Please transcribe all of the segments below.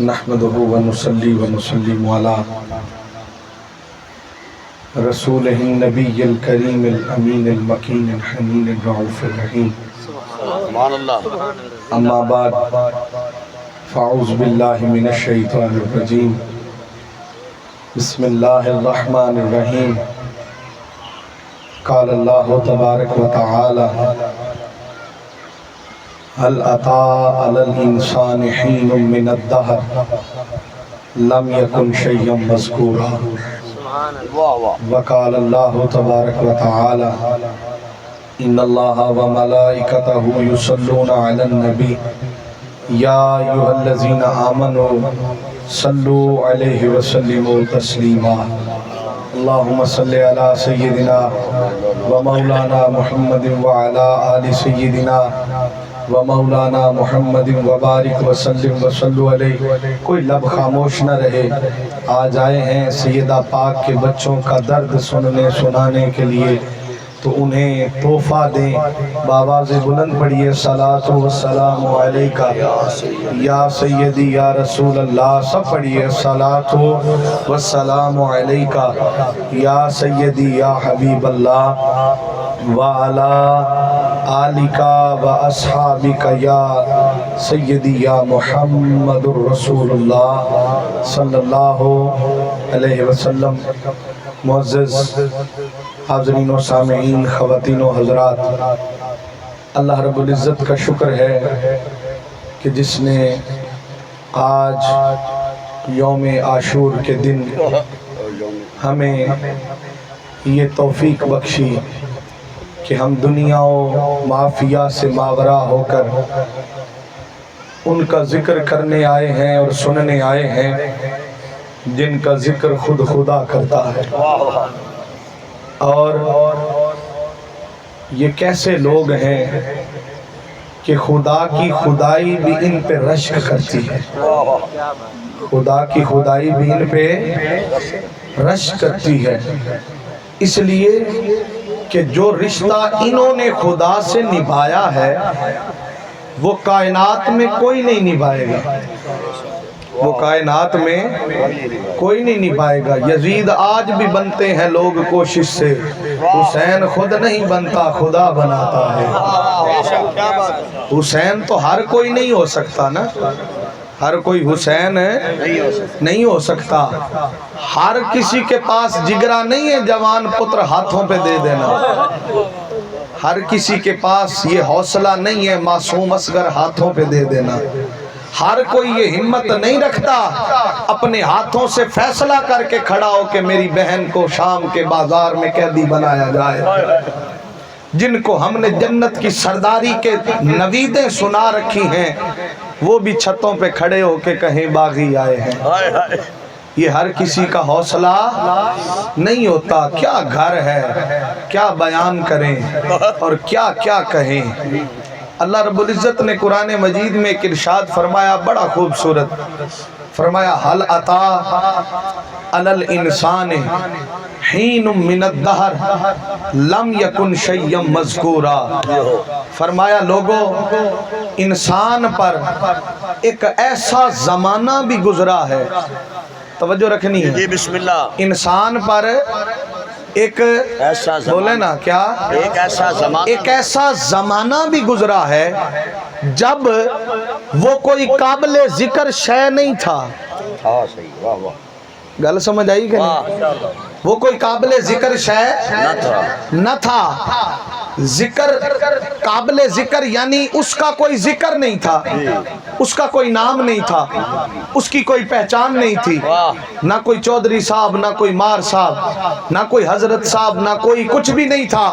نحمده ونصلي ونسلم على رسوله النبي الكريم الأمين المكين الحنين الرؤوف الرحيم سبحان اللہ. أما بعد فأعوذ بالله من الشيطان الرجيم بسم الله الرحمن الرحيم. قال الله تبارك وتعالى هل أتى على الإنسان حين من الدهر لم يكن شيئا مذكورا. واہ واہ. وقال الله تبارك وتعالى إن الله وملائكته يصلون على النبي يا أيها الذين آمنوا صلوا عليه وسلموا تسليما. اللهم صل على سيدنا ومولانا محمد وعلى آل سيدنا ومولانا محمد وبارک وسلم وصلوا علیہ. کوئی لب خاموش نہ رہے. آج آئے ہیں سیدہ پاک کے بچوں کا درد سننے سنانے کے لیے، تو انہیں تحفہ دیں. بآواز بلند پڑھیے صلاۃ والسلام علیکہ یا سیدی یا رسول اللہ. سب پڑھیے صلاۃ والسلام علیکہ یا سیدی یا حبیب اللہ وعلی آلکا و اصحابکا یا سیدی یا محمد الرسول اللہ صلی اللہ علیہ وسلم. معزز حاضرین و سامعین، خواتین و حضرات، اللہ رب العزت کا شکر ہے کہ جس نے آج یوم عاشور کے دن ہمیں یہ توفیق بخشی کہ ہم دنیا و معافیہ سے ماورا ہو کر ان کا ذکر کرنے آئے ہیں اور سننے آئے ہیں جن کا ذکر خود خدا کرتا ہے. اور یہ کیسے لوگ ہیں کہ خدا کی خدائی بھی ان پہ رشک کرتی ہے. خدا کی خدائی بھی ان پہ رشک کرتی ہے، اس لیے کہ جو رشتہ انہوں نے خدا سے نبھایا ہے وہ کائنات میں کوئی نہیں نبھائے گا. وہ کائنات میں کوئی نہیں نبھائے گا. یزید آج بھی بنتے ہیں لوگ کوشش سے، حسین خود نہیں بنتا، خدا بناتا ہے. حسین تو ہر کوئی نہیں ہو سکتا نا، ہر کوئی حسین نہیں ہو سکتا. ہر کسی کے پاس جگرا نہیں ہے جوان پتر ہاتھوں پہ دے دینا. ہر کسی کے پاس یہ حوصلہ نہیں ہے معصوم اصغر ہاتھوں پہ دے دینا. ہر کوئی یہ ہمت نہیں رکھتا اپنے ہاتھوں سے فیصلہ کر کے کھڑا ہو کہ میری بہن کو شام کے بازار میں قیدی بنایا جائے. جن کو ہم نے جنت کی سرداری کے نویدیں سنا رکھی ہیں وہ بھی چھتوں پہ کھڑے ہو کے کہیں باغی آئے ہیں. یہ ہر کسی کا حوصلہ نہیں ہوتا. کیا گھر ہے، کیا بیان کریں اور کیا کیا کہیں. اللہ رب العزت نے قرآن مجید میں ایک ارشاد فرمایا بڑا خوبصورت. فرمایا حل عطا علی الانسان حین من الدہر لم یکن شیئا مذکورا. فرمایا لوگو، انسان پر ایک ایسا زمانہ بھی گزرا ہے. توجہ رکھنی ہے جی بسم اللہ. انسان پر ایک ایسا بولے نا کیا ایک ایسا زمانہ بھی گزرا ہے جب وہ کوئی قابل ذکر شے نہیں تھا. گل سمجھ آئی کہ نہیں؟ وہ کوئی قابل ذکر شے نہ تھا. ذکر قابل ذکر یعنی اس کا کوئی ذکر نہیں تھا، اس کا کوئی نام نہیں تھا، اس کی کوئی پہچان نہیں تھی. نہ کوئی چودھری صاحب، نہ کوئی مار صاحب، نہ کوئی حضرت صاحب، نہ کوئی کچھ بھی نہیں تھا.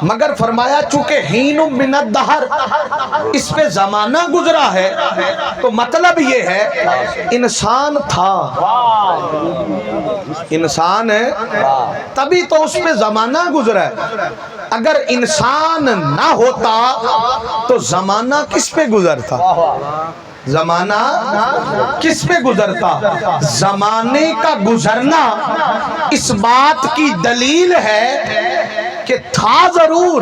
مگر فرمایا چونکہ ہین من الدہر، اس پہ زمانہ گزرا ہے تو مطلب یہ ہے انسان تھا. انسان ہے تبھی تو اس پہ زمانہ گزرا ہے. اگر انسان نہ ہوتا تو زمانہ کس پہ گزرتا؟ زمانہ کس پہ گزرتا؟ زمانے کا گزرنا اس بات کی دلیل ہے کہ تھا ضرور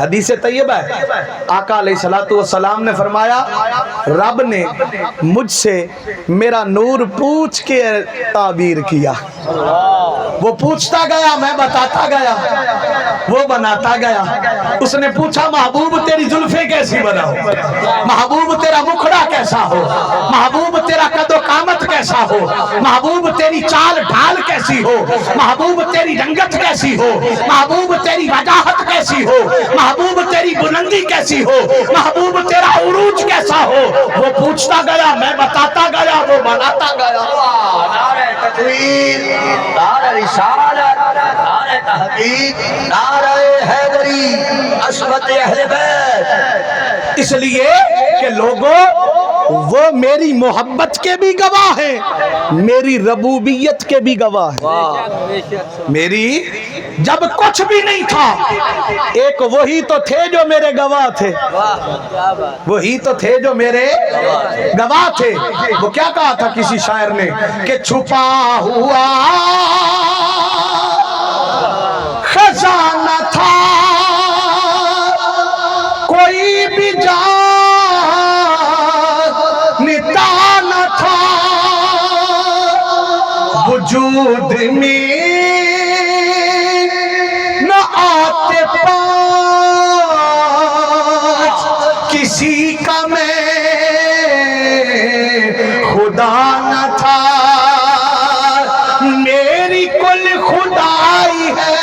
حدیث طیبہ ہے، آقا علیہ السلام نے فرمایا رب نے مجھ سے میرا نور پوچھ کے تعبیر کیا، وہ پوچھتا گیا میں بتاتا گیا، وہ بناتا گیا۔ اس نے پوچھا محبوب تیری زلفیں کیسی بناؤ، محبوب تیرا مکھڑا کیسا ہو، محبوب تیرا قد و قامت کیسا ہو، محبوب تیری چال ڈھال کیسی ہو، محبوب تیری رنگت کیسی ہو، محبوب تیری وجاہت کیسی ہو، محبوب تیری بلندی کیسی ہو، محبوب تیرا عروج کیسا ہو، وہ پوچھتا گیا میں بتاتا گیا، وہ بناتا گیا۔ نعرہ تکبیر، نعرہ رسالت، نعرہ تحقیق، نعرہ حیدری، عصمت اہل بیت۔ اس لیے کہ لوگوں وہ میری محبت کے بھی گواہ ہیں، میری ربوبیت کے بھی گواہ ہیں۔ میری جب کچھ بھی نہیں تھا ایک وہی تو تھے جو میرے گواہ تھے، وہی تو تھے جو میرے گواہ تھے۔ وہ کیا کہا تھا کسی شاعر نے کہ چھپا ہوا خزانہ تھا کوئی بھی جانتا نہ تھا، وجود میں نہ آتے پاس کسی کا میں خدا نہ تھا، میری کل خدائی ہے،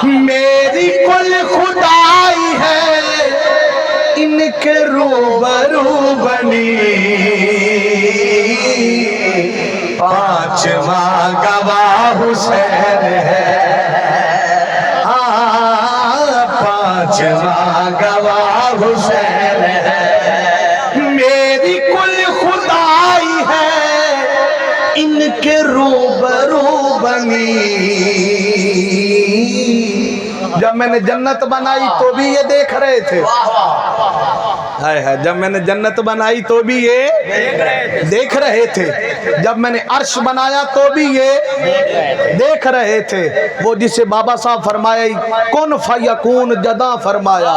میری کل خدائی ہے، ان کے روبرو بنی، پانچواں گواہ حسین ہے، پانچواں گواہ حسین ہے، میری کل خدائی ہے، ان کے روبرو بنی۔ جب میں نے جنت بنائی تو بھی یہ دیکھ رہے تھے، جب میں نے جنت بنائی تو بھی یہ دیکھ رہے تھے، جب میں نے عرش بنایا تو بھی یہ دیکھ رہے تھے۔ وہ جسے بابا صاحب فرمایا کن فیکون جدا فرمایا،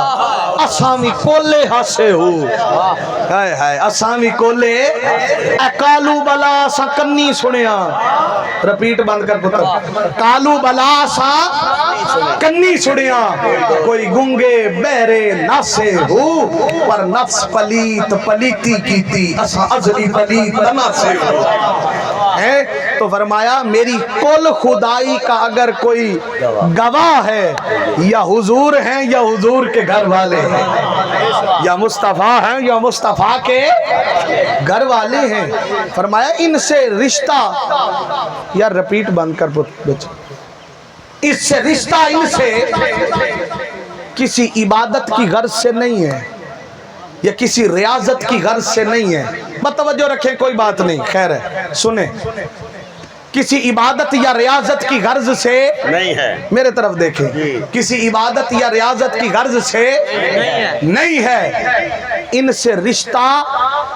اسامی کولے ہاسے ہو، اسامی کولے اے کالو بلا سا کنی سنیا، رپیٹ بند کر پتر، کالو بلا سا کنی سنیا، کوئی گنگے بہرے ناسے ہو، پر نفس پلیت پلیتی کیتی اسا ازلی پلیت ناسے ہو۔ تو فرمایا میری کل خدائی کا اگر کوئی گواہ ہے یا حضور ہیں یا حضور کے گھر والے ہیں، یا مصطفیٰ ہیں یا مصطفیٰ کے گھر والے ہیں، فرمایا ان سے رشتہ، یا رپیٹ بند کر بچے، اس سے رشتہ ان سے کسی عبادت کی غرض سے نہیں ہے یا کسی ریاضت کی غرض سے نہیں ہے۔ متوجہ رکھیں کوئی بات نہیں، خیر ہے سنیں، کسی عبادت یا ریاضت کی غرض سے نہیں ہے، میرے طرف دیکھیں، کسی عبادت یا ریاضت کی غرض سے نہیں ہے، ان سے رشتہ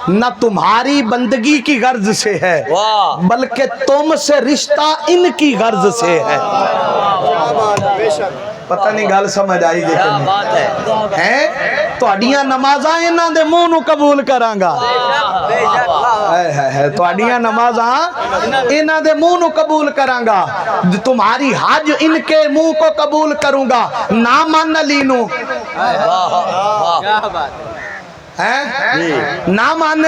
نہ تمہاری بندگی کی غرض سے ہے بلکہ تم سے رشتہ ان کی غرض سے ہے۔ پتہ نہیں گل سمجھ آئی جی ہیں تو اڈیاں نمازاں انہاں دے منہ نو قبول کراں گا، تو اڈیاں نمازاں انہاں دے منہ نو قبول کراں گا، تمہاری حج ان کے منہ کو قبول کروں گا، نہ مان علی نو، نہ مان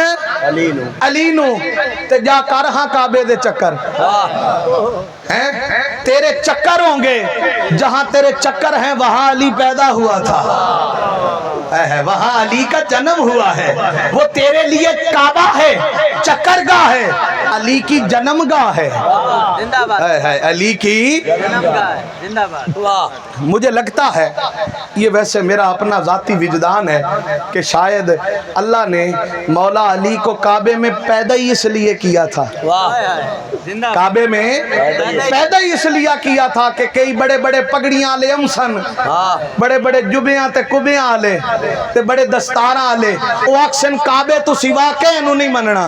علی نو تے جا کر ہاں کعبے دے چکر، تیرے چکر ہوں گے، جہاں تیرے چکر ہیں وہاں علی پیدا ہوا تھا، وہاں علی کا جنم ہوا ہے، وہ تیرے لیے کعبہ ہے، چکر گاہ ہے، علی کی جنم گاہ ہے، علی کی۔ مجھے لگتا ہے یہ ویسے میرا اپنا ذاتی وجدان ہے کہ شاید اللہ نے مولا علی کو کعبے میں پیدا ہی اس لیے کیا تھا، کعبے میں پیدا ہی اس لیے کیا تھا کہ کئی بڑے بڑے پگڑیاں لے امسن، بڑے بڑے جبیاں تے کبیاں لے تے بڑے دستاراں لے، او اکسن کعبے تو سوا کے انہوں نہیں مننا،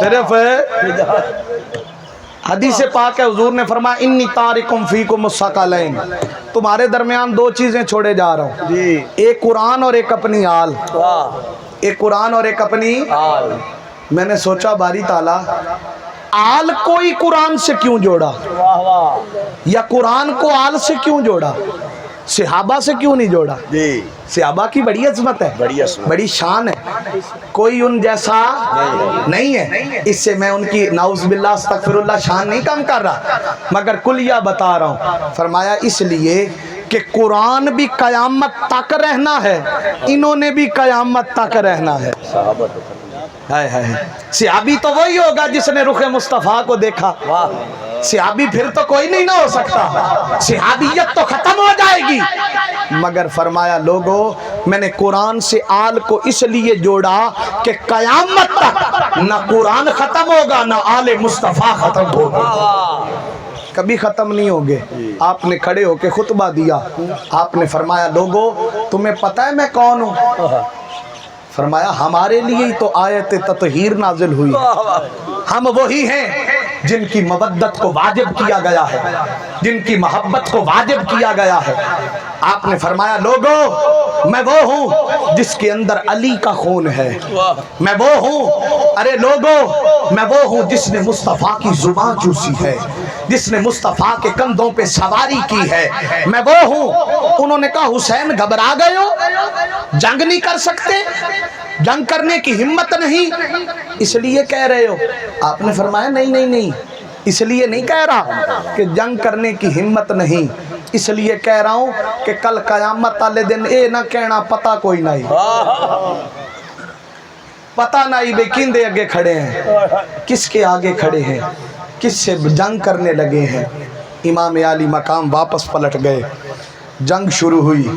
صرف حدیث پاک ہے، حضور نے فرمایا انی تارکم فیکم الثقلین، تمہارے درمیان دو چیزیں چھوڑے جا رہا ہوں، جی ایک قرآن اور ایک اپنی آل، واہ ایک قرآن اور ایک اپنی آل میں نے سوچا باری تعالیٰ آل کو ہی قرآن سے کیوں جوڑا، واہ واہ یا قرآن کو آل سے کیوں جوڑا، صحابہ سے کیوں نہیں جوڑا؟ جی صحابہ کی بڑی عظمت ہے، بڑی عظمت، بڑی شان ہے، کوئی ان جیسا نہیں ہے، اس سے میں ان کی نعوذ باللہ استغفر اللہ شان نہیں کم کر رہا، مگر کلیہ بتا رہا ہوں۔ فرمایا اس لیے کہ قرآن بھی قیامت تک رہنا ہے، انہوں نے بھی قیامت تک رہنا ہے۔ صحابہ تو صحابی تو وہی ہوگا جس نے رخ مصطفیٰ کو دیکھا، واہ صحابی پھر تو کوئی نہیں نہ ہو سکتا، صحابیت تو ختم ہو جائے گی، مگر فرمایا لوگو میں نے قرآن سے آل کو اس لیے جوڑا کہ قیامت تک نہ قرآن ختم ہوگا نہ آل مصطفیٰ ختم ہوگا، کبھی ختم نہیں ہوگے۔ آپ نے کھڑے ہو کے خطبہ دیا، آپ نے فرمایا لوگو تمہیں پتہ ہے میں کون ہوں؟ فرمایا ہمارے لیے ہی تو آیت تطہیر نازل ہوئی، ہم وہی ہیں جن کی مودت کو واجب کیا گیا ہے، جن کی محبت کو واجب کیا گیا ہے۔ آپ نے فرمایا لوگو میں وہ ہوں جس کے اندر علی کا خون ہے، میں وہ ہوں، ارے لوگو میں وہ ہوں جس نے مصطفیٰ کی زبان چوسی ہے، جس نے مصطفیٰ کے کندھوں پہ سواری کی ہے، میں وہ ہوں۔ انہوں نے کہا حسین گھبرا گئے ہو، جنگ نہیں کر سکتے، جنگ کرنے کی ہمت نہیں، اس لیے کہہ رہے ہو؟ آپ نے فرمایا نہیں، اس لیے نہیں کہہ رہا کہ جنگ کرنے کی ہمت نہیں، اس لیے کہہ رہا ہوں کہ کل قیامت والے دن اے نہ کہنا پتہ کوئی نہیں، پتہ نہیں بے کیندے آگے کھڑے ہیں، کس کے آگے کھڑے ہیں، کس سے جنگ کرنے لگے ہیں۔ امام علی مقام واپس پلٹ گئے، جنگ شروع ہوئی،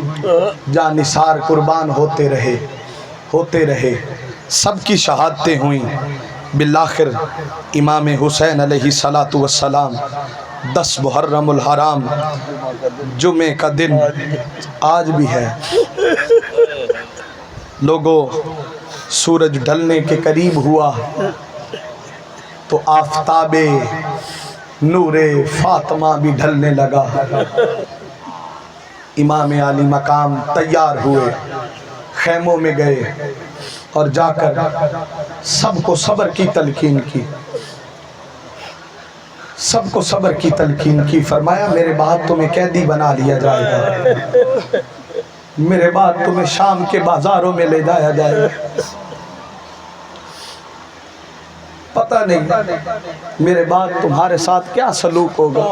جان نثار قربان ہوتے رہے، سب کی شہادتیں ہوئیں، بالآخر امام حسین علیہ السلام 10 محرم الحرام جمعے کا دن آج بھی ہے، لوگوں سورج ڈھلنے کے قریب ہوا تو آفتاب نور فاطمہ بھی ڈھلنے لگا، امام علی مقام تیار ہوئے، خیموں میں گئے اور جا کر سب کو صبر کی تلقین کی، سب کو صبر کی تلقین کی۔ فرمایا میرے بعد تمہیں قیدی بنا لیا جائے گا، میرے بعد تمہیں شام کے بازاروں میں لے جایا جائے گا، پتہ نہیں میرے بعد تمہارے ساتھ کیا سلوک ہوگا۔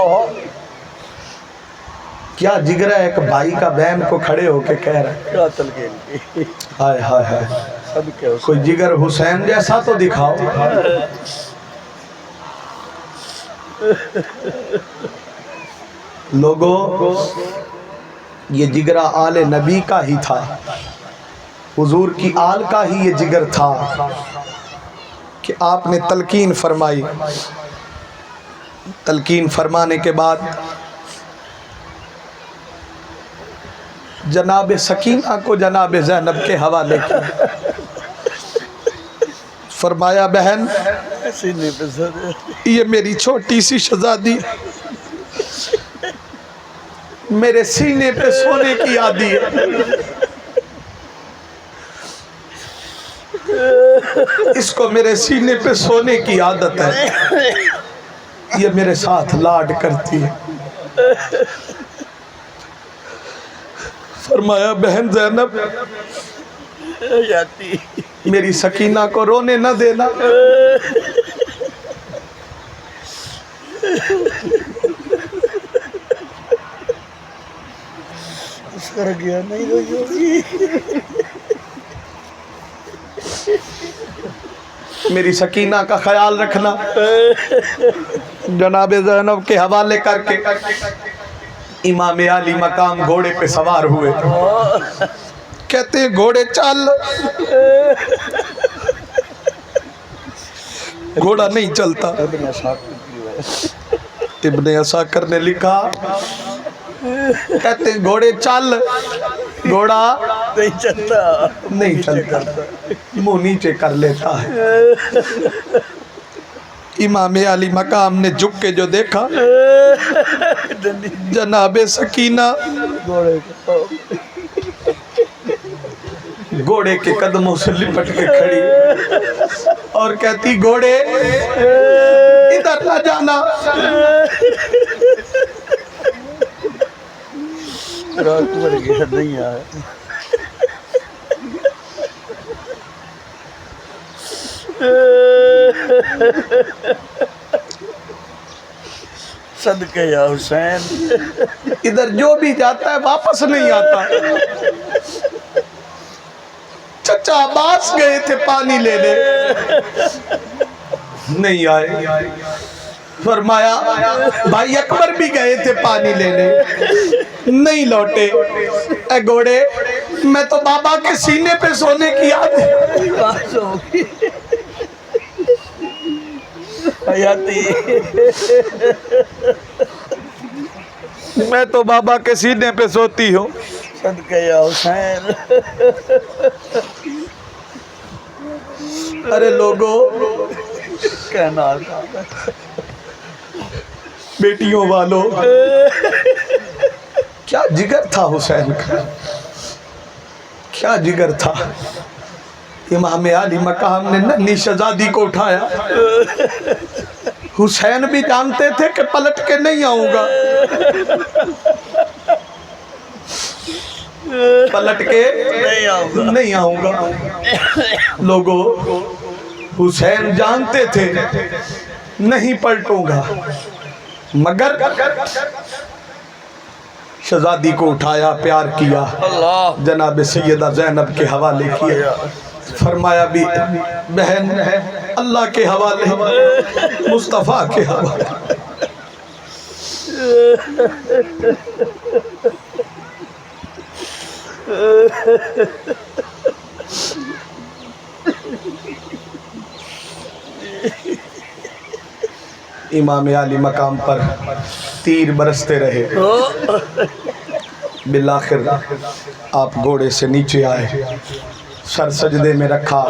کیا جگر ہے ایک بھائی کا بہن کو کھڑے ہو کے کہہ رہا ہے، کیا تلقین کی، ہائے ہائے ہائے، سب کے کوئی جگر حسین جیسا تو دکھاؤ۔ لوگوں یہ جگرہ آل نبی کا ہی تھا، حضور کی آل کا ہی یہ جگر تھا کہ آپ نے تلقین فرمائی، تلقین فرمانے کے بعد جناب سکینہ کو جناب زینب کے حوالے کیا، فرمایا بہن سینے پہ سر یہ میری چھوٹی سی شہزادی میرے سینے پہ سونے کی عادی ہے، اس کو میرے سینے پہ سونے کی عادت ہے، یہ میرے ساتھ لاڈ کرتی ہے۔ فرمایا بہن زینب جاتی میری سکینہ کو رونے نہ دینا، اس کر گیا نہیں روئی ہوگی، میری سکینہ کا خیال رکھنا۔ جناب زینب کے حوالے کر کے امام علی مقام گھوڑے پہ سوار ہوئے، کہتے ہیں گھوڑے چل، گھوڑا نہیں چلتا۔ ابن عساکر نے لکھا، کہتے ہیں گھوڑے چل، گھوڑا نہیں چلتا، نہیں چلتا، منہ نیچے کر لیتا ہے۔ امام علی مقام نے جھک کے جو دیکھا جناب سکینہ گھوڑے کو گھوڑے کے قدموں سے لپٹ کے کھڑی اور کہتی گھوڑے ادھر نہ جانا، رات مر گیا نہیں آیا. صدقے یا حسین. ادھر جو بھی جاتا ہے واپس نہیں آتا. چچا عباس گئے تھے پانی لینے، نہیں آئے. فرمایا بھائی اکبر بھی گئے تھے پانی لینے، نہیں لوٹے. اے گھوڑے میں تو بابا کے سینے پہ سونے کی عادت پاس ہوگی حیاتی. میں تو بابا کے سینے پہ سوتی ہوں. صدقے یا حسین. ارے لوگوں، کہنا تھا بیٹیوں والوں، کیا جگر تھا حسین کا، کیا جگر تھا. امام علی مقام نے ننھی شہزادی کو اٹھایا. حسین بھی جانتے تھے کہ پلٹ کے نہیں آؤں گا، پلٹ کے نہیں آؤں گا. لوگوں، حسین جانتے تھے نہیں پلٹوں گا، مگر شہزادی کو اٹھایا، پیار کیا، جناب سیدہ زینب کے حوالے کیا. فرمایا بھی بہن اللہ کے حوالے، مصطفیٰ کے حوالے. امام علی مقام پر تیر برستے رہے. بالآخر آپ گھوڑے سے نیچے آئے، سر سجدے میں رکھا.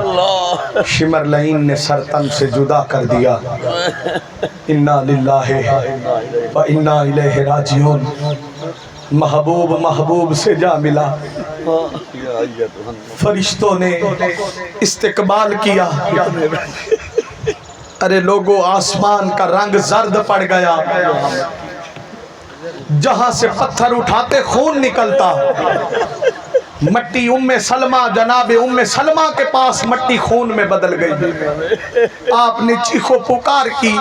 شمر لعین نے سر تن سے جدا کر دیا. انا للہ و انا الیہ راجعون. محبوب سے جا ملا. فرشتوں نے استقبال کیا. ارے لوگوں، آسمان کا رنگ زرد پڑ گیا. جہاں سے پتھر اٹھاتے خون نکلتا. مٹی جناب ام سلمہ کے پاس مٹی خون میں بدل گئی. آپ نے چیخو پکار کی.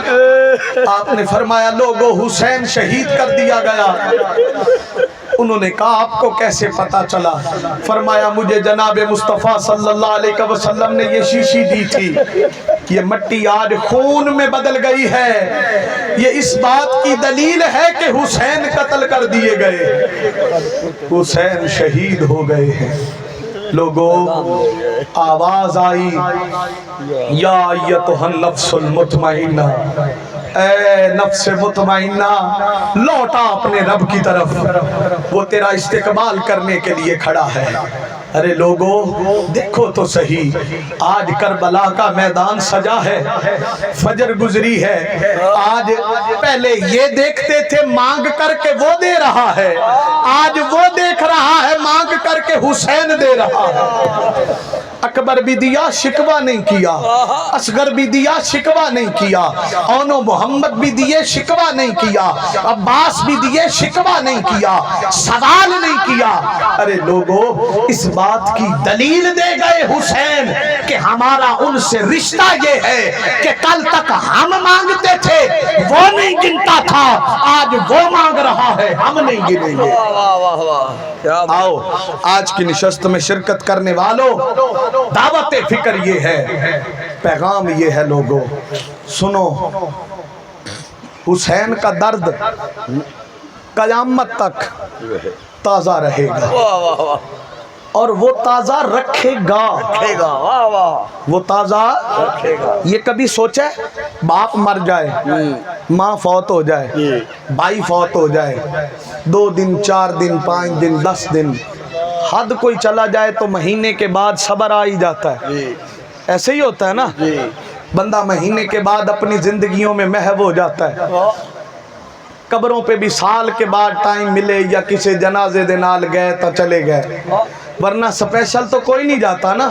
آپ نے فرمایا لوگوں، حسین شہید کر دیا گیا. انہوں نے کہا آپ کو کیسے پتا چلا؟ فرمایا مجھے جناب مصطفیٰ صلی اللہ علیہ وسلم نے یہ شیشی دی تھی. یہ مٹی آج خون میں بدل گئی ہے. یہ اس بات کی دلیل ہے کہ حسین قتل کر دیے گئے، حسین شہید ہو گئے ہیں. لوگوں، آواز آئی یا ایتھا النفس المطمئنہ، اے نفس مطمئنہ لوٹا اپنے رب کی طرف، وہ تیرا استقبال کرنے کے لیے کھڑا ہے. ارے لوگوں دیکھو تو صحیح، آج کربلا کا میدان سجا ہے، فجر گزری ہے. آج پہلے یہ دیکھتے تھے مانگ کر کے وہ دے رہا ہے، آج وہ دیکھ رہا ہے مانگ کر کے حسین دے رہا ہے. اکبر بھی دیا شکوہ نہیں کیا، اصغر بھی دیا شکوہ نہیں کیا، اونو محمد بھی دیے شکوہ نہیں کیا، عباس بھی دیے شکوہ نہیں کیا، سوال نہیں کیا. ارے لوگوں، اس بات کی دلیل دے گئے حسین کہ ہمارا ان سے رشتہ یہ ہے کہ کل تک ہم مانگتے تھے وہ نہیں گنتا تھا، آج وہ مانگ رہا ہے ہم نہیں گنیں گے. آؤ آج کی نشست میں شرکت کرنے والوں، دعوت فکر یہ ہے، پیغام یہ ہے. لوگوں سنو، حسین کا درد قیامت تک تازہ رہے گا اور وہ تازہ رکھے گا. وہ تازہ رکھے گا. یہ کبھی سوچا ہے باپ مر جائے، ماں فوت ہو جائے، بھائی فوت ہو جائے، 2 دن 4 دن 5 دن 10 دن، حد کوئی چلا جائے تو مہینے کے بعد صبر آ ہی جاتا ہے. ایسے ہی ہوتا ہے نا. بندہ مہینے کے بعد اپنی زندگیوں میں محو ہو جاتا ہے، قبروں پہ بھی سال کے بعد ٹائم ملے یا کسی جنازے دے نال گئے تو چلے گئے، ورنہ سپیشل تو کوئی نہیں جاتا نا۔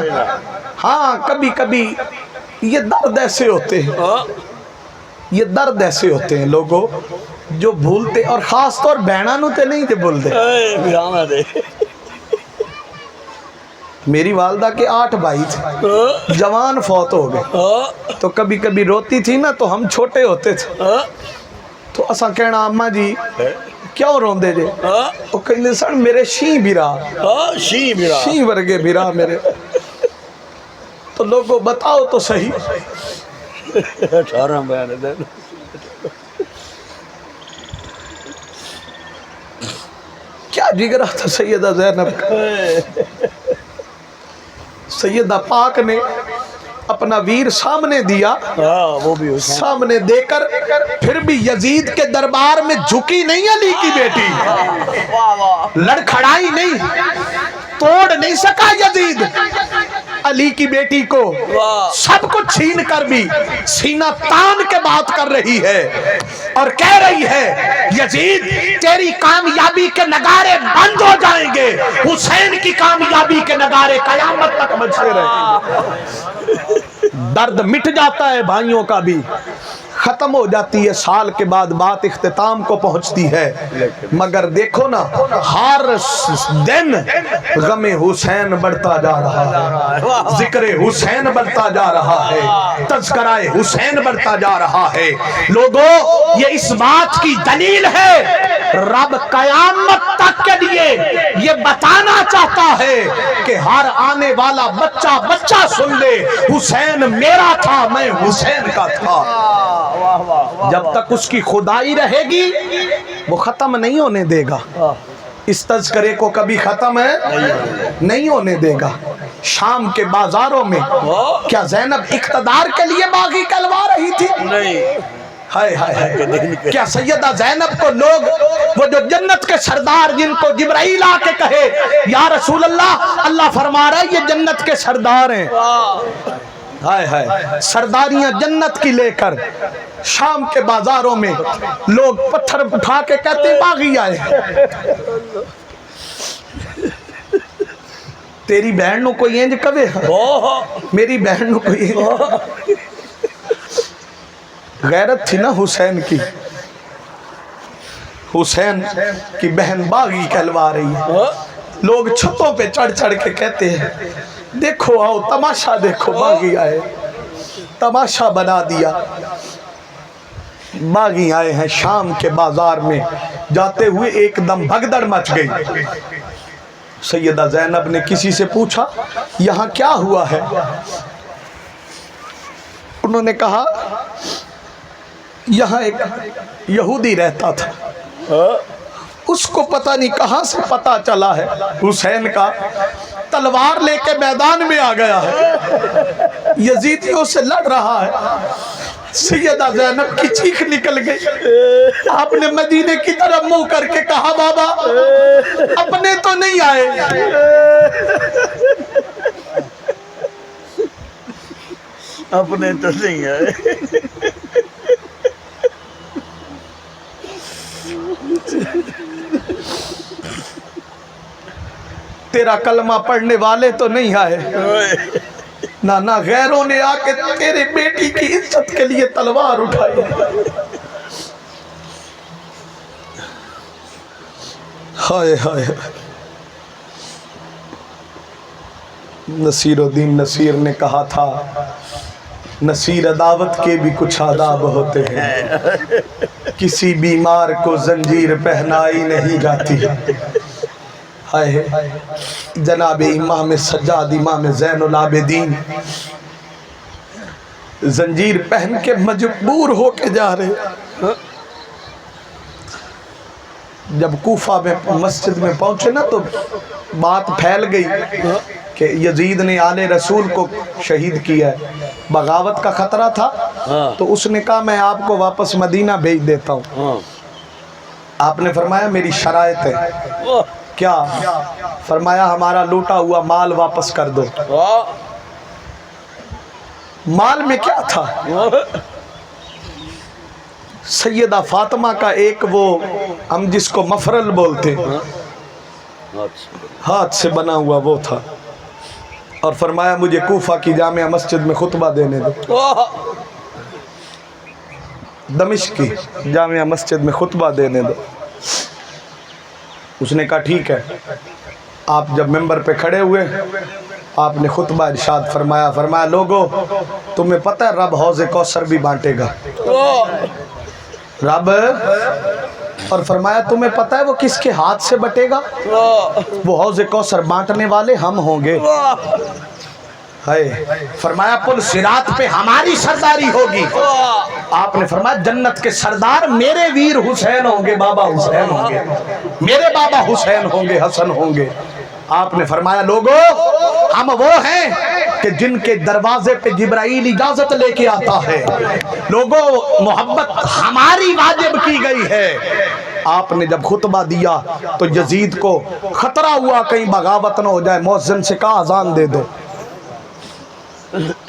ہاں کبھی کبھی یہ درد ایسے ہوتے ہیں، یہ درد ایسے ہوتے ہیں لوگوں جو بھولتے، اور خاص طور بہناں نو تے نہیں تے بھولتے۔ میری والدہ کے 8 بھائی تھے، جوان فوت ہو گئے، تو کبھی کبھی روتی تھی نا تو ہم چھوٹے ہوتے تھے تو اساں کہنا اماں جی کیوں روندے جے؟ وہ کہندے سن میرے شیں بھرا، شیں ورگے بھرا میرے۔ تو لوگوں بتاؤ تو صحیح، 18 بیان دے کیا جگرا تھا سیدہ زینب کا۔ سیدہ پاک نے اپنا ویر سامنے دیا، وہ بھی سامنے دے کر پھر بھی یزید کے دربار میں جھکی نہیں علی کی بیٹی، لڑکھڑائی نہیں، توڑ نہیں سکا یزید علی کی بیٹی کو، سب کچھ چھین کر بھی سینہ تان کے بات کر رہی ہے اور کہہ رہی ہے یزید تیری کامیابی کے نگارے بند ہو جائیں گے، حسین کی کامیابی کے نگارے قیامت تک بجتے رہیں گے۔ درد مٹ جاتا ہے بھائیوں کا بھی، ختم ہو جاتی ہے، سال کے بعد بات اختتام کو پہنچتی ہے، مگر دیکھو نا ہر دن غم حسین بڑھتا جا رہا ہے، ذکر حسین بڑھتا جا رہا ہے، تذکرہ حسین بڑھتا جا رہا ہے۔ لوگوں یہ اس بات کی دلیل ہے رب قیامت تک کے لیے یہ بتانا چاہتا ہے کہ ہر آنے والا بچہ سن لے حسین میرا تھا، میں حسین کا تھا۔ جب تک اس کی خدائی رہے گی وہ ختم نہیں ہونے دے گا، اس تذکرے کو کبھی ختم نہیں ہونے دے گا۔ شام کے بازاروں میں کیا زینب اقتدار کے لیے باغی کلوا رہی تھی؟ نہیں۔ ہائے ہائے ہائے، کیا سیدہ زینب کو لوگ وہ جو جنت کے سردار جن کو جبرائیل آ کے کہے یا رسول اللہ، اللہ فرما رہا ہے یہ جنت کے سردار ہیں، ہائے ہائے سرداریاں جنت کی لے کر شام کے بازاروں میں لوگ پتھر اٹھا کے کہتے ہیں باغی آئے، تیری بہن نو کوئی انج کہے، میری بہن نو کوئی انج۔ غیرت تھی نا حسین کی، حسین کی بہن باغی کہلوا رہی ہے، لوگ چھتوں پہ چڑھ چڑھ کے کہتے ہیں دیکھو آؤ تماشا دیکھو، باغی آئے، تماشا بنا دیا۔ باغی آئے ہیں شام کے بازار میں، جاتے ہوئے ایک دم بھگدڑ مچ گئی۔ سیدہ زینب نے کسی سے پوچھا یہاں کیا ہوا ہے؟ انہوں نے کہا یہاں ایک یہودی رہتا تھا، اس کو پتہ نہیں کہاں سے پتہ چلا ہے حسین کا تلوار لے کے میدان میں آ گیا ہے، یزیدیوں سے لڑ رہا ہے۔ سیدہ زینب کی چیخ نکل گئی، آپ نے مدینے کی طرف منہ کر کے کہا بابا اپنے تو نہیں آئے؟ اپنے تو نہیں آئے۔ تیرا کلمہ پڑھنے والے تو نہیں آئے، نہ غیروں نے آ کے تیرے بیٹی کی عزت کے لیے تلوار اٹھائی۔ ہائے ہائے، نصیر الدین نصیر نے کہا تھا نصیر عداوت کے بھی کچھ آداب ہوتے ہیں، کسی بیمار کو زنجیر پہنائی نہیں جاتی۔ ہائے جناب امام سجاد امام زین العابدین زنجیر پہن کے مجبور ہو کے جا رہے، جب کوفہ میں مسجد میں پہنچے نا تو بات پھیل گئی کہ یزید نے آل رسول کو شہید کیا ہے، بغاوت کا خطرہ تھا، تو اس نے کہا میں آپ کو واپس مدینہ بھیج دیتا ہوں۔ آپ نے فرمایا میری شرائط ہے، کیا؟ فرمایا ہمارا لوٹا ہوا مال واپس کر دو۔ مال میں کیا تھا؟ سیدہ فاطمہ کا ایک وہ ہم جس کو مفرل بولتے ہاتھ سے بنا ہوا وہ تھا، اور فرمایا مجھے کوفہ کی جامع مسجد میں خطبہ دینے دو، دمشق کی جامع مسجد میں خطبہ دینے دو۔ اس نے کہا ٹھیک ہے۔ آپ جب ممبر پہ کھڑے ہوئے آپ نے خطبہ ارشاد فرمایا، فرمایا لوگو تمہیں پتہ ہے رب حوض کوثر بھی بانٹے گا، رب، اور فرمایا تمہیں پتہ ہے وہ کس کے ہاتھ سے بٹے گا؟ وہ حوض کوثر بانٹنے والے ہم ہوں گے۔ فرمایا پل صراط پہ ہماری سرداری ہوگی۔ آپ نے فرمایا جنت کے سردار میرے ویر حسین ہوں گے، بابا حسین ہوں گے، میرے بابا حسین ہوں گے، حسن ہوں گے۔ آپ نے فرمایا لوگو ہم وہ ہیں کہ جن کے دروازے پہ جبرائیل اجازت لے کے آتا ہے، لوگو محبت ہماری واجب کی گئی ہے۔ آپ نے جب خطبہ دیا تو یزید کو خطرہ ہوا کہیں بغاوت نہ ہو جائے، مؤذن سے کہا اذان دے دو۔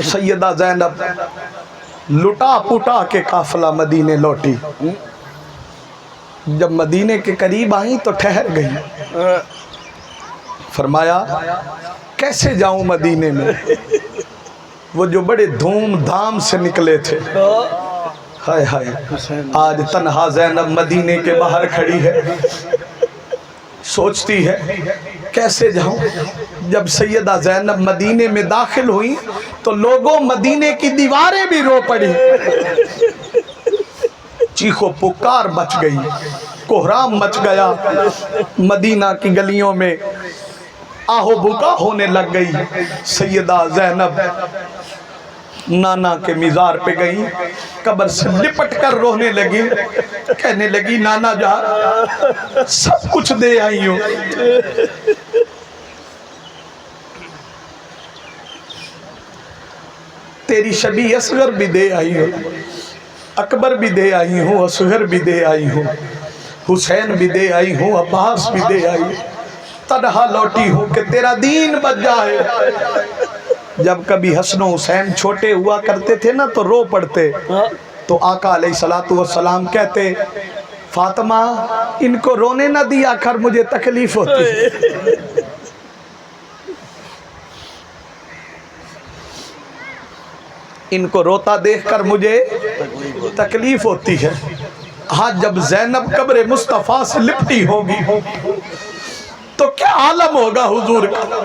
سیدہ زینب لٹا پٹا کے قافلہ مدینے لوٹی، جب مدینے کے قریب آئیں تو ٹھہر گئی۔ فرمایا کیسے جاؤں مدینے میں؟ وہ جو بڑے دھوم دھام سے نکلے تھے، ہائے ہائے، آج تنہا زینب مدینے کے باہر کھڑی ہے، سوچتی ہے کیسے جاؤں۔ جب سیدہ زینب مدینے میں داخل ہوئی تو لوگوں مدینے کی دیواریں بھی رو پڑی، چیخو پکار مچ گئی، کوہرام مچ گیا، مدینہ کی گلیوں میں آہو بکا ہونے لگ گئی۔ سیدہ زینب نانا کے مزار پہ گئی، قبر سے لپٹ کر رونے لگی، کہنے لگی نانا جان سب کچھ دے آئی ہوں، تیری شبیہ اصغر بھی دے آئی ہوں، اکبر بھی دے آئی ہوں، اصغر بھی دے آئی ہوں، حسین بھی دے آئی ہوں، عباس بھی دے آئی ہوں، تنہا لوٹی ہوں کہ تیرا دین بچ جائے۔ جب کبھی حسن و حسین چھوٹے ہوا کرتے تھے نا تو رو پڑتے، تو آقا علیہ السلام کہتے فاطمہ ان کو رونے نہ دیا کر، مجھے تکلیف ہوتی ہے۔ ان کو روتا دیکھ کر مجھے تکلیف ہوتی ہے۔ ہاں جب زینب قبر مصطفیٰ سے لپٹی ہوگی تو کیا عالم ہوگا حضور کا؟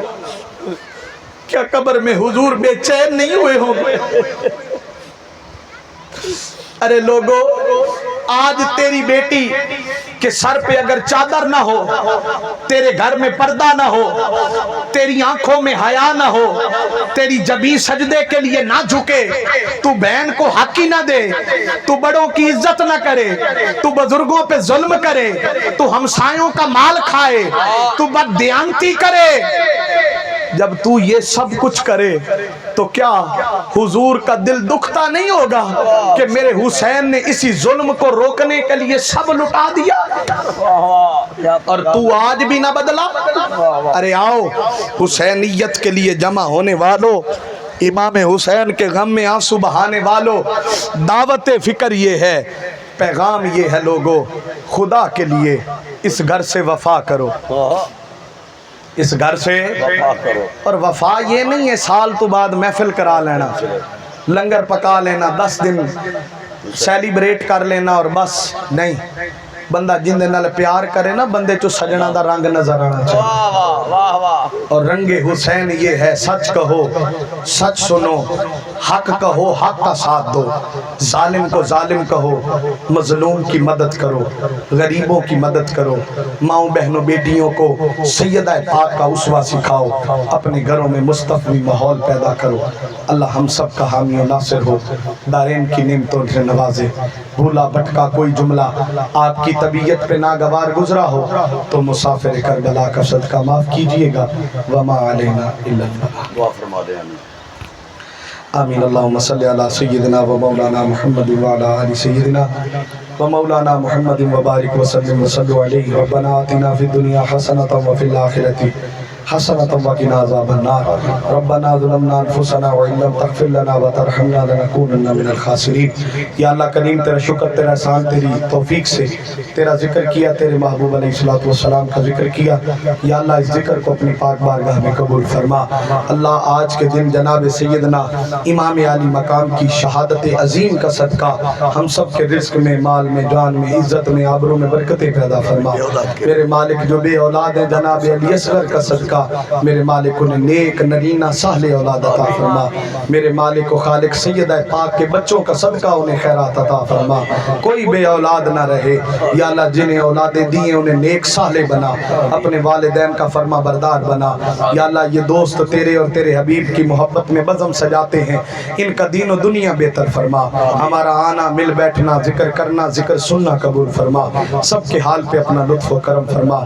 کیا قبر میں حضور بے چین نہیں ہوئے ہوں گے؟ ارے لوگو آج تیری بیٹی کہ سر پہ اگر چادر نہ ہو، تیرے گھر میں پردہ نہ ہو، تیری آنکھوں میں حیا نہ ہو، تیری جبین سجدے کے لیے نہ جھکے، تو بہن کو حق ہی نہ دے، تو بڑوں کی عزت نہ کرے، تو بزرگوں پہ ظلم کرے، تو ہمسایوں کا مال کھائے، تو بددیانتی کرے، جب تو یہ سب کچھ کرے تو کیا حضور کا دل دکھتا نہیں ہوگا کہ میرے حسین نے اسی ظلم کو روکنے کے لیے سب لٹا دیا اور تو آج بھی نہ بدلا؟ ارے آؤ حسینیت کے لیے جمع ہونے والوں، امام حسین کے غم میں آنسو بہانے والوں، دعوت فکر یہ ہے، پیغام یہ ہے لوگوں، خدا کے لیے اس گھر سے وفا کرو، اس گھر سے وفا کرو۔ اور وفا یہ نہیں ہے سال تو بعد محفل کرا لینا، لنگر پکا لینا، 10 دن سیلیبریٹ کر لینا اور بس نہیں۔ بندہ جن دے نال پیار کرے نا، بندے چو سجنا دا رنگ نظر آنا چاہیے، اور رنگ حسین یہ ہے سچ کہو، سچ سنو، حق کہو، حق کا ساتھ دو، ظالم کو ظالم کہو، مظلوم کی مدد کرو، غریبوں کی مدد کرو، ماؤں بہنوں بیٹیوں کو سیدہ پاک کا اسوہ سکھاؤ، اپنے گھروں میں مصطفی ماحول پیدا کرو۔ اللہ ہم سب کا حامی و ناصر ہو، دارین کی نعمتوں سے نوازے۔ بھولا بھٹکا کوئی جملہ آپ کی طبیعت پہ ناگوار گزرا ہو تو مسافر کربلا کا صدقہ معاف کیجئے گا۔ وما علینا الا البلاغ۔ دعا فرما دیں آمین۔ آمین۔ اللہم صلی علی سیدنا و مولانا محمد و علی آل سیدنا و مولانا محمد و بارک وسلم و صلو علیہ۔ ربنا آتنا فی الدنیا حسنۃ و فی الآخرۃ حسنة وقنا عذاب النار ربنا ظلمنا انفسنا وان لم تغفر لنا وترحمنا لنكونن من الخاسرین. یا اللہ کریم تیرا شکر تیرا احسان تیری توفیق سے تیرا ذکر کیا، تیرے محبوب علیہ الصلوۃ والسلام کا ذکر کیا. یا اللہ اس ذکر کو اپنی پاک بارگاہ میں قبول فرما. اللہ آج کے دن جناب سیدنا امام عالی مقام کی شہادت عظیم کا صدقہ ہم سب کے رزق میں، مال میں، جان میں، عزت میں، آبرو میں برکتیں پیدا فرما. میرے مالک جو بے اولاد ہیں جناب علی اصغر کا صدقہ میرے مالک انہیں نیک نرینہ صالح اولاد عطا فرما. میرے مالک و خالق سیدہ پاک کے بچوں کا صدقہ انہیں خیرات عطا فرما. کوئی بے اولاد نہ رہے یا اللہ، جنہیں اولادیں دی ہیں انہیں نیک صالح بنا، اپنے والدین کا فرما بردار بنا. یا اللہ یہ دوست تیرے اور تیرے حبیب کی محبت میں بزم سجاتے ہیں، ان کا دین و دنیا بہتر فرما. ہمارا آنا، مل بیٹھنا، ذکر کرنا، ذکر سننا قبول فرما. سب کے حال پہ اپنا لطف و کرم فرما.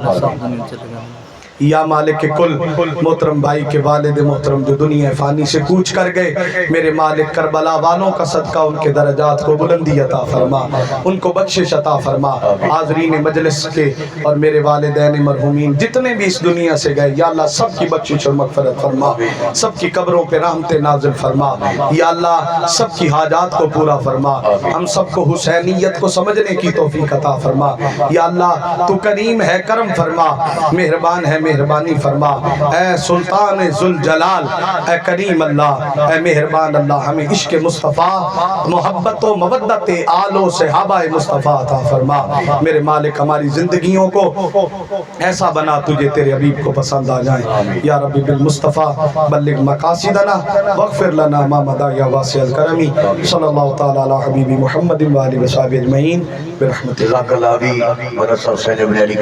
یا مالک کل محترم بھائی کے والد محترم جو دنیا فانی سے کوچ کر گئے، میرے مالک کربلا والوں کا صدقہ ان کے درجات کو بلندی عطا فرما، ان کو بخشش عطا فرما. حاضرین مجلس کے اور میرے والدین مرحومین جتنے بھی اس دنیا سے گئے یا اللہ سب کی بخشش اور مغفرت فرما، سب کی قبروں پہ رحمت نازل فرما. یا اللہ سب کی حاجات کو پورا فرما، ہم سب کو حسینیت کو سمجھنے کی توفیق عطا فرما. یا اللہ تو کریم ہے، کرم فرما، مہربان ہے، مہربانی فرما. اے سلطان ذوالجلال، اے کریم اللہ، اے مہربان اللہ، ہمیں عشق مصطفیٰ، محبت و مودت آل و صحابہ مصطفیٰ عطا فرما. میرے مالک ہماری زندگیوں کو ایسا بنا تجھے تیرے حبیب کو پسند آ جائیں. یا ربی بالمصطفیٰ بلغ مقاصدنا واغفر لنا ما مضى یا واسع الکرم. صلی اللہ تعالی علی حبیبی محمد و آلہ و صحبہ اجمعین برحمتہ. جزاک اللہ علی ورثہ حسین ابن علی.